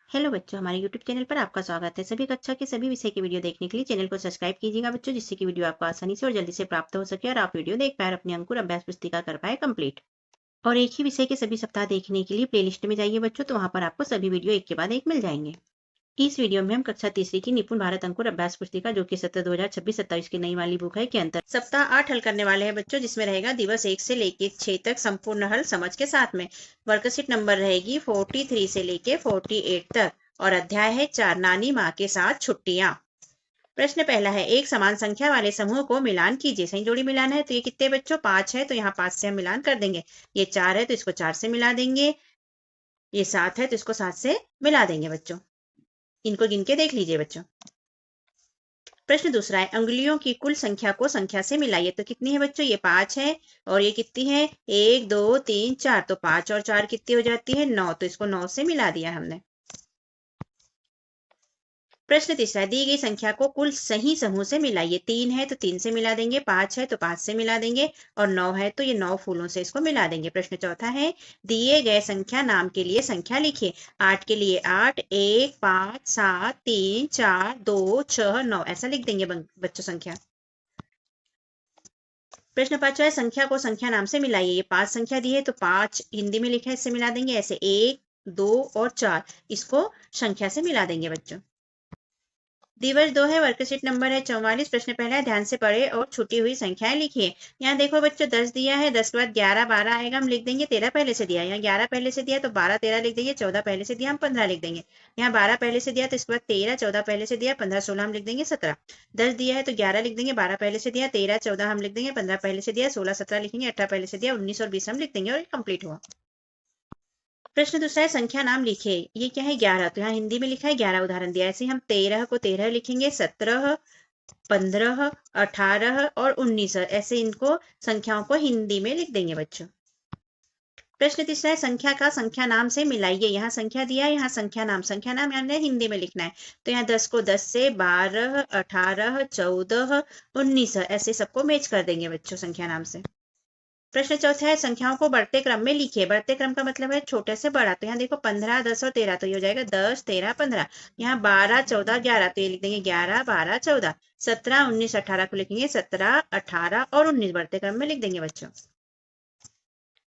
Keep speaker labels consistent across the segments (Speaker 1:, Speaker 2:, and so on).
Speaker 1: Hello बच्चों, हमारे YouTube channel पर आपका स्वागत है। सभी कक्षा के सभी विषय की वीडियो देखने के लिए चैनल को सब्सक्राइब कीजिएगा बच्चों, जिससे कि वीडियो आपको आसानी से और जल्दी से प्राप्त हो सके और आप वीडियो देख पाए और अपने अंकुर अभ्यास पुस्तिका कर पाए कंप्लीट। और एक ही विषय के सभी सप्ताह देखने के लिए प्लेलिस्ट में जाइए बच्चों, तो वहां पर आपको सभी वीडियो एक के बाद एक मिल जाएंगे। इस वीडियो में हम कक्षा तीसरी की निपुण भारत अंकुर अभ्यास पुस्तिका, जो कि सत्र 2026-27 की नई वाली बुक है, के अंतर सप्ताह 8 हल करने वाले हैं बच्चों, जिसमें रहेगा दिवस 1 से लेके 6 तक संपूर्ण हल समझ के साथ में। वर्कशीट नंबर रहेगी 43 से लेके 48 तक और अध्याय है 4, नानी माँ के साथ छुट्टियां। प्रश्न पहला है, एक समान संख्या वाले समूह को मिलान कीजिए। सही जोड़ी मिलान है तो ये कितने बच्चों? 5 है, तो यहाँ 5 से हम मिलान कर देंगे। ये 4 है तो इसको 4 से मिला देंगे। ये 7 है तो इसको 7 से मिला देंगे बच्चों। इनको गिन के देख लीजिए बच्चों। प्रश्न दूसरा है, अंगुलियों की कुल संख्या को संख्या से मिलाइए। तो कितनी है बच्चों? ये 5 है और ये कितनी है? 1 2 3 4। तो 5 और 4 कितनी हो जाती है? 9। तो इसको 9 से मिला दिया हमने। प्रश्न तीसरा, दी गई संख्या को कुल सही समूह से मिलाइए। 3 है तो 3 से मिला देंगे, 5 है तो 5 से मिला देंगे और 9 है तो ये 9 फूलों से इसको मिला देंगे। प्रश्न चौथा है, दिए गए संख्या नाम के लिए संख्या लिखिए। 8 के लिए 8, 1 5 7 3 4 2 6 9 ऐसा लिख देंगे बच्चों संख्या। प्रश्न पांचवा है, संख्या को संख्या नाम से मिलाइए। ये 5 संख्या दी है तो 5 हिंदी में लिखा है, इससे मिला देंगे। ऐसे 1 2 और 4 इसको संख्या से मिला देंगे बच्चों। दिवस 2 है, वर्कशीट नंबर है 44। प्रश्न पहला है, ध्यान से पढ़े और छुटी हुई संख्याएं लिखिए। यहाँ देखो बच्चों 10 दिया है, 10 के बाद 11 12 आएगा, हम लिख देंगे 13 पहले से दिया है। यहाँ 11 पहले से दिया तो 12 13 लिख देंगे, 14 पहले से दिया हम 15 लिख देंगे। यहाँ 12 पहले से दिया तो इसके बाद 13, 14 पहले से दिया 15 16 हम लिख देंगे 17। 10 दिया है तो 11 लिख देंगे, 12 पहले से दिया 13 14 हम लिख देंगे, 15 पहले से दिया 16 17 लिखेंगे, 18 पहले से दिया 19 और 20 हम लिख देंगे और कंप्लीट हुआ। प्रश्न दूसरा है, संख्या नाम लिखे। ये क्या है? 11। तो यहाँ हिंदी में लिखा है 11 उदाहरण दिया। ऐसे हम 13 को 13 लिखेंगे, 17 15 18 और 19 ऐसे इनको संख्याओं को हिंदी में लिख देंगे बच्चों। प्रश्न तीसरा है, संख्या का संख्या नाम से मिलाइए। यहाँ संख्या दिया है, यहाँ संख्या नाम यानी हिंदी में लिखना है। तो यहाँ 10 को 10 से, 12 18 14 19 ऐसे सबको मैच कर देंगे बच्चों संख्या नाम से। प्रश्न चौथा है, संख्याओं को बढ़ते क्रम में लिखिए। बढ़ते क्रम का मतलब है छोटे से बड़ा। तो यहाँ देखो 15 10 और 13, तो ये हो जाएगा 10 13 15। यहाँ 12 14 11, तो ये लिख देंगे 11 12 14। 17 19 18 को लिखेंगे 17 18 और 19 बढ़ते क्रम में लिख देंगे बच्चों।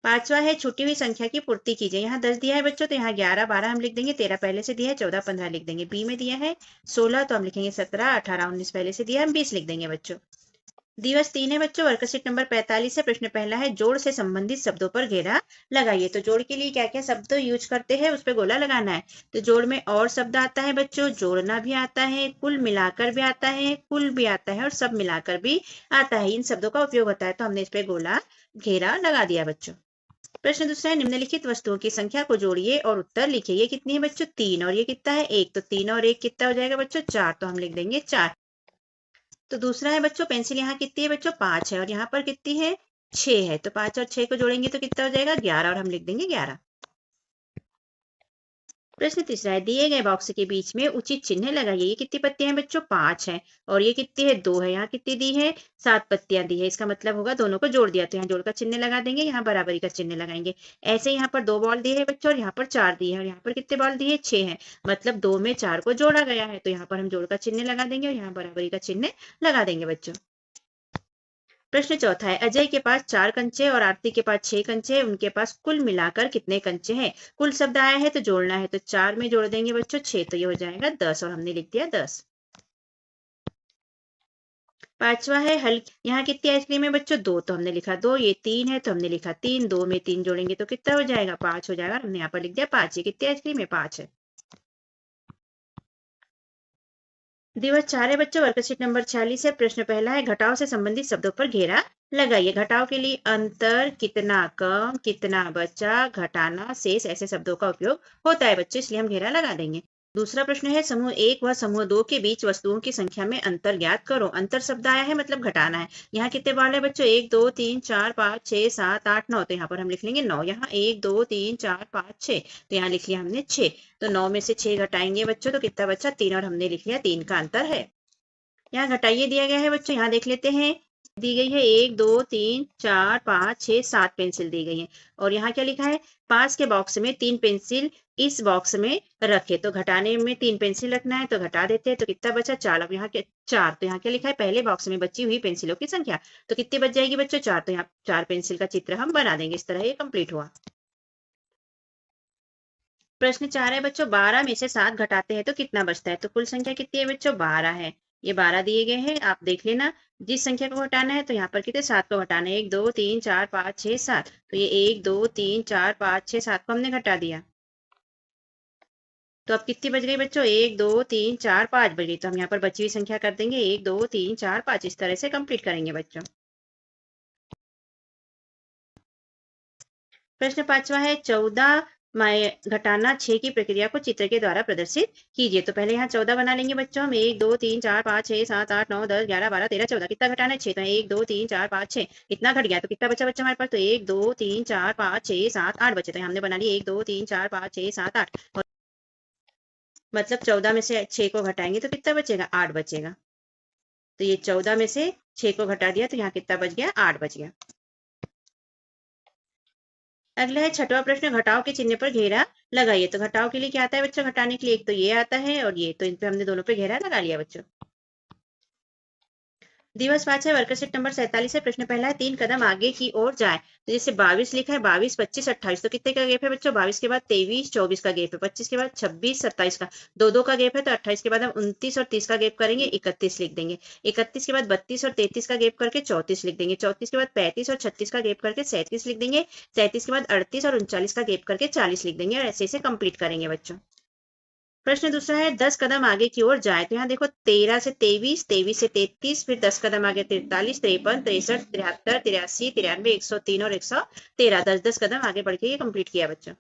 Speaker 1: पांचवा है, छुटी हुई संख्या की पूर्ति कीजिए। यहाँ 10 दिया है बच्चों, तो यहाँ 11 12 हम लिख देंगे, 13 पहले से दिया है, 14 15 लिख देंगे। बी में दिया है 16, तो हम लिखेंगे 17 18 19 पहले से दिया है, हम 20 लिख देंगे बच्चों। दिवस 3 है बच्चों, वर्कशीट नंबर 45 है। प्रश्न पहला है, जोड़ से संबंधित शब्दों पर घेरा लगाइए। तो जोड़ के लिए क्या क्या शब्द यूज करते हैं उस पर गोला लगाना है। तो जोड़ में और शब्द आता है बच्चों, जोड़ना भी आता है, कुल मिलाकर भी आता है, कुल भी आता है और सब मिलाकर भी आता है। इन शब्दों का उपयोग होता है, तो हमने इस पे गोला घेरा लगा दिया बच्चों। प्रश्न दूसरा है, निम्नलिखित वस्तुओं की संख्या को जोड़िए और उत्तर लिखिए। ये कितनी है बच्चों? 3 और ये कितना है? 1। तो 3 और 1 कितना हो जाएगा बच्चों? 4। तो हम लिख देंगे 4। तो दूसरा है बच्चों, पेंसिल यहाँ कितनी है बच्चों? 5 है और यहाँ पर कितनी है? 6 है। तो 5 और 6 को जोड़ेंगे तो कितना हो जाएगा? 11 और हम लिख देंगे 11। प्रश्न तीसरा है, दिए गए बॉक्स के बीच में उचित चिन्ह लगाइए। ये कितनी पत्तियां हैं बच्चों? 5 है और ये कितनी है? 2 है। यहाँ कितनी दी है? 7 पत्तियां दी है। इसका मतलब होगा दोनों को जोड़ दिया, तो यहाँ जोड़ का चिन्ह लगा देंगे, यहाँ बराबरी का चिन्ह लगाएंगे। ऐसे यहाँ पर 2 बॉल दिए है बच्चों और यहाँ पर 4 दिए है और यहाँ पर कितने बॉल दिए? 6 है। मतलब 2 में 4 को जोड़ा गया है, तो यहाँ पर हम जोड़ का चिन्ह लगा देंगे और यहाँ बराबरी का चिन्ह लगा देंगे बच्चों। प्रश्न चौथा है, अजय के पास 4 कंचे और आरती के पास 6 कंचे हैं। उनके पास कुल मिलाकर कितने कंचे हैं? कुल शब्द आया है तो जोड़ना है, तो 4 में जोड़ देंगे बच्चों 6, तो ये हो जाएगा 10 और हमने लिख दिया 10। पांचवा है, हल यहाँ कितनी आइसक्रीम है बच्चों? 2। तो हमने लिखा 2। ये 3 है तो हमने लिखा 3। 2 में 3 जोड़ेंगे तो कितना हो जाएगा? 5 हो जाएगा। हमने यहाँ पर लिख दिया 5। ये कितनी आइसक्रीम है? 5 है। दिवस 4 है बच्चों, वर्कशीट नंबर 46 है। प्रश्न पहला है, घटाव से संबंधित शब्दों पर घेरा लगाइए। घटाव के लिए अंतर, कितना कम, कितना बचा, घटाना, शेष ऐसे शब्दों का उपयोग होता है बच्चों, इसलिए हम घेरा लगा देंगे। दूसरा प्रश्न है, समूह 1 व समूह 2 के बीच वस्तुओं की संख्या में अंतर ज्ञात करो। अंतर शब्द आया है मतलब घटाना है। यहाँ कितने बाल है बच्चों? 1 2 3 4 5 6 7 8 9। तो यहाँ पर हम लिख लेंगे 9। यहाँ 1 2 3 4 5 6, तो यहाँ लिख लिया हमने 6। तो 9 में से 6 घटाएंगे बच्चों तो कितना बचा? 3 और हमने लिख लिया 3 का अंतर है। यहाँ घटाइए दिया गया है बच्चों, यहाँ देख लेते हैं। दी गई है 1 2 3 4 5 6 7 पेंसिल दी गई है और यहाँ क्या लिखा है पास के बॉक्स में 3 पेंसिल इस बॉक्स में रखे तो घटाने में 3 पेंसिल रखना है तो घटा देते हैं तो कितना बचा 4। अब यहाँ के 4 तो यहाँ क्या लिखा है पहले बॉक्स में बची हुई पेंसिलों की संख्या तो कितनी बच जाएगी बच्चों 4 तो यहाँ 4 पेंसिल का चित्र हम बना देंगे इस तरह ये कंप्लीट हुआ। प्रश्न 4 है बच्चों 12 में से 7 घटाते हैं तो कितना बचता है तो कुल संख्या कितनी है बच्चों 12 है। ये 12 दिए गए हैं आप देख लेना जिस संख्या को घटाना है तो यहाँ पर कितने 7 को घटाना है 1 2 3 4 5 6 7 तो ये 1 2 3 4 5 6 7 को हमने घटा दिया तो अब कितनी बच गई बच्चों 1 2 3 4 5 बच गई तो हम यहाँ पर बची हुई संख्या कर देंगे 1 2 3 4 5 इस तरह से कंप्लीट करेंगे बच्चों। प्रश्न 5वां है 14 घटाना 6 की प्रक्रिया को चित्र के द्वारा प्रदर्शित कीजिए तो पहले यहाँ 14 बना लेंगे बच्चों हम 1 2 3 4 5 6 7 8 9 10 11 12 13 14 कितना घटाना है 6 तो 1 2 3 4 5 6 कितना घट गया तो कितना बचा बच्चा हमारे पास तो 1 2 3 4 5 6 7 8 बचे तो हमने बना लिया 1 2 3 4 5 6 7 8 और मतलब 14 में से 6 को घटाएंगे तो कितना बचेगा 8 बचेगा तो ये 14 में से 6 को घटा दिया तो यहाँ कितना बच गया 8 बच गया। अगला है 6वां प्रश्न घटाव के चिन्ह पर घेरा लगाइए तो घटाव के लिए क्या आता है बच्चों घटाने के लिए एक तो ये आता है और ये तो इन पे हमने दोनों पे घेरा लगा लिया बच्चों। दिवस 5 है वर्कशीट नंबर 47 है प्रश्न पहला है 3 कदम आगे की ओर जाए तो जैसे 22 लिखा है 22 25 28 तो कितने का गैप है बच्चों 22 के बाद 23 24 का गैप है 25 के बाद 26 27 का दो दो का गैप है तो 28 के बाद हम 29 और 30 का गैप करेंगे 31 लिख देंगे 31 के बाद 32 और 33 का गैप करके 34 लिख देंगे 34 के बाद 35 और 36 का गैप करके 37 लिख देंगे 37 के बाद 38 और 39 का गैप करके 40 लिख देंगे और ऐसे ऐसे कंप्लीट करेंगे बच्चों। प्रश्न दूसरा है 10 कदम आगे की ओर जाए तो यहाँ देखो 13 से 23 23 से 33 फिर 10 कदम आगे 43 53 63 73 83 93 103 और 113 10 कदम आगे बढ़ के ये कंप्लीट किया बच्चों।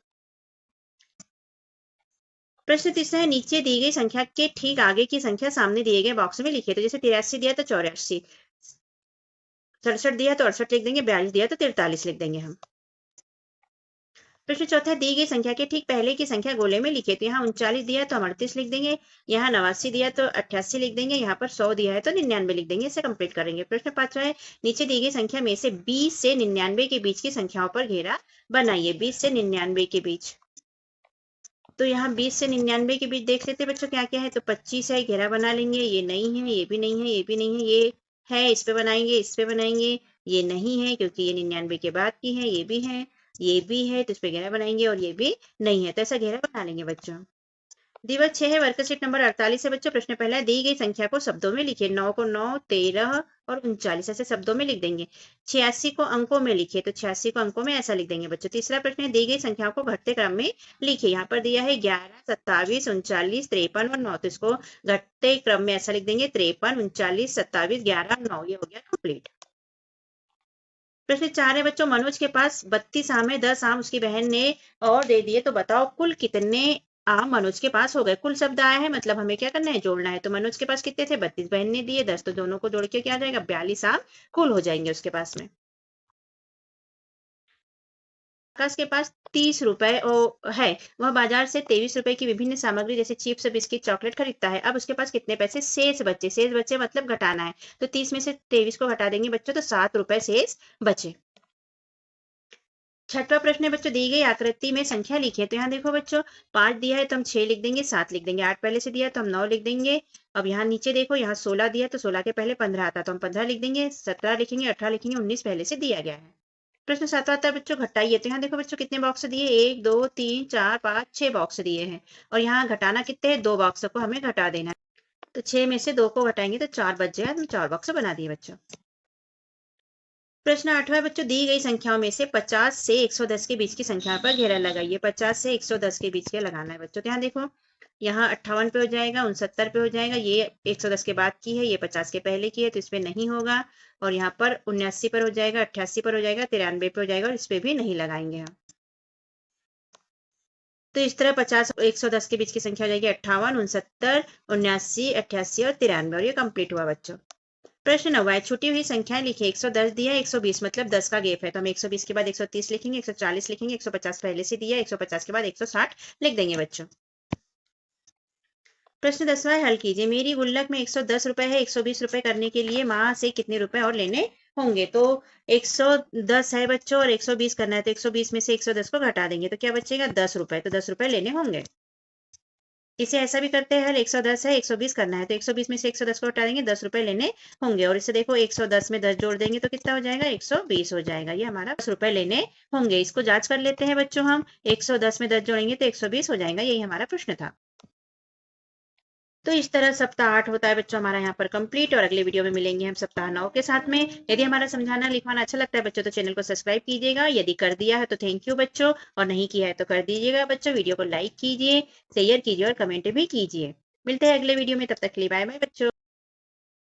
Speaker 1: प्रश्न तीसरा है नीचे दी गई संख्या के ठीक आगे की संख्या सामने दिए गए बॉक्स में लिखिए तो जैसे 83 दिया तो 84 67 दिया तो 68 लिख देंगे 42 दिया तो 43 लिख देंगे हम। प्रश्न चौथा दी गई संख्या के ठीक पहले की संख्या गोले में लिखे तो यहाँ 39 दिया तो हम 38 लिख देंगे यहाँ 89 दिया तो 88 लिख देंगे यहाँ पर 100 दिया है तो 99 लिख देंगे इसे कंप्लीट करेंगे। प्रश्न 5वां है नीचे दी गई संख्या में से 20 से 99 के बीच की संख्याओं पर घेरा बनाइए 20 से 99 के बीच तो यहाँ 20 से 99 के बीच देख लेते बच्चों क्या क्या है तो 25 है घेरा बना लेंगे ये नहीं है ये भी नहीं है ये भी नहीं है ये है इस पे बनाएंगे इस पे बनाएंगे ये नहीं है क्योंकि ये 99 के बाद की है ये भी है तो इस पे घेरा बनाएंगे और ये भी नहीं है तो ऐसा घेरा बना लेंगे बच्चों। दिवस 6 है वर्कशीट नंबर 48 है बच्चों प्रश्न पहला दी गई संख्या को शब्दों में लिखिए 9 को 9 13 और 39 ऐसे शब्दों में लिख देंगे 86 को अंकों में लिखिए तो 86 को अंकों में ऐसा लिख देंगे बच्चों। तीसरा प्रश्न है दी गई संख्याओं को घटते क्रम में लिखिए यहाँ पर दिया है 11 27 39 53 और 9 तो इसको घटते क्रम में ऐसा लिख देंगे 53 39 27 11 9 ये हो गया कंप्लीट। प्रश्न 4 है बच्चों मनोज के पास 32 आम है 10 आम उसकी बहन ने और दे दिए तो बताओ कुल कितने आम मनोज के पास हो गए। कुल शब्द आया है मतलब हमें क्या करना है जोड़ना है तो मनोज के पास कितने थे 32 बहन ने दिए 10 तो दोनों को जोड़ के क्या आ जाएगा 42 आम कुल हो जाएंगे उसके पास में। आकाश के पास 30 रुपए है वह बाजार से 23 रुपए की विभिन्न सामग्री जैसे चिप्स बिस्किट चॉकलेट खरीदता है अब उसके पास कितने पैसे शेष बचे मतलब घटाना है तो 30 में से 23 को घटा देंगे बच्चों तो 7 रुपए शेष बचे। 6वां प्रश्न है बच्चों दी गई आकृति में संख्या लिखिए तो यहाँ देखो बच्चों 5 दिया है तो हम 6 लिख देंगे 7 लिख देंगे 8 पहले से दिया तो हम 9 लिख देंगे। अब यहाँ नीचे देखो यहाँ 16 दिया तो 16 के पहले 15 आता तो हम 15 लिख देंगे 17 लिखेंगे 18 लिखेंगे 19 पहले से दिया गया है। प्रश्न 7वां आता है बच्चों घटाइए तो यहाँ देखो बच्चों कितने बॉक्स दिए 1 2 3 4 5 6 बॉक्स दिए हैं और यहाँ घटाना कितने हैं 2 बॉक्स को हमें घटा देना है तो 6 में से 2 को घटाएंगे तो 4 बच जाएगा तो 4 बॉक्स बना दिए बच्चों। प्रश्न 8वां बच्चों दी गई संख्याओं में से 50 से 110 के बीच की संख्या पर घेरा लगाइए 50 से 110 के बीच के लगाना है बच्चों। ध्यान देखो यहाँ 58 पे हो जाएगा 69 पे हो जाएगा ये 110 के बाद की है ये 50 के पहले की है तो इस पे नहीं होगा और यहाँ पर 79 पर हो जाएगा 88 पर हो जाएगा 93 पे हो जाएगा और इस पे भी नहीं लगाएंगे हम। तो इस तरह 50 और 110 के बीच की संख्या हो जाएगी 58 69 79 88 और 93 और ये कंप्लीट हुआ बच्चों। प्रश्न 9 है छूटी हुई संख्याएं लिखिए 110 दिया 120 मतलब 10 का गैप है तो हम 120 के बाद 130 लिखेंगे 140 लिखेंगे 150 पहले से दिया 150 के बाद 160 लिख देंगे बच्चों। प्रश्न 10वां हल कीजिए मेरी गुल्लक में 110 रुपए है 120 रुपए करने के लिए माँ से कितने रुपए और लेने होंगे। तो 110 है बच्चों और 120 करना है, तो 120 में से 110 को घटा देंगे तो क्या बचेगा 10 रुपए, तो 10 रुपए लेने होंगे। इसे ऐसा भी करते हैं, 110 है 120 करना है, तो 120 में से 110 को हटा देंगे, 10 रुपए लेने होंगे। और इसे देखो 110 में 10 जोड़ देंगे तो कितना हो जाएगा 120 हो जाएगा। ये हमारा 10 रुपए लेने होंगे। इसको जांच कर लेते हैं बच्चों हम, 110 में 10 जोड़ेंगे तो 120 हो जाएगा। यही हमारा प्रश्न था। तो इस तरह सप्ताह 8 होता है बच्चों हमारा यहाँ पर कंप्लीट। और अगले वीडियो में मिलेंगे हम सप्ताह 9 के साथ में। यदि हमारा समझाना लिखवाना अच्छा लगता है बच्चों तो चैनल को सब्सक्राइब कीजिएगा। यदि कर दिया है तो थैंक यू बच्चों, और नहीं किया है तो कर दीजिएगा बच्चों। वीडियो को लाइक कीजिए, शेयर कीजिए और कमेंट भी कीजिए। मिलते हैं अगले वीडियो में, तब तक के लिए बाय बाय बच्चों।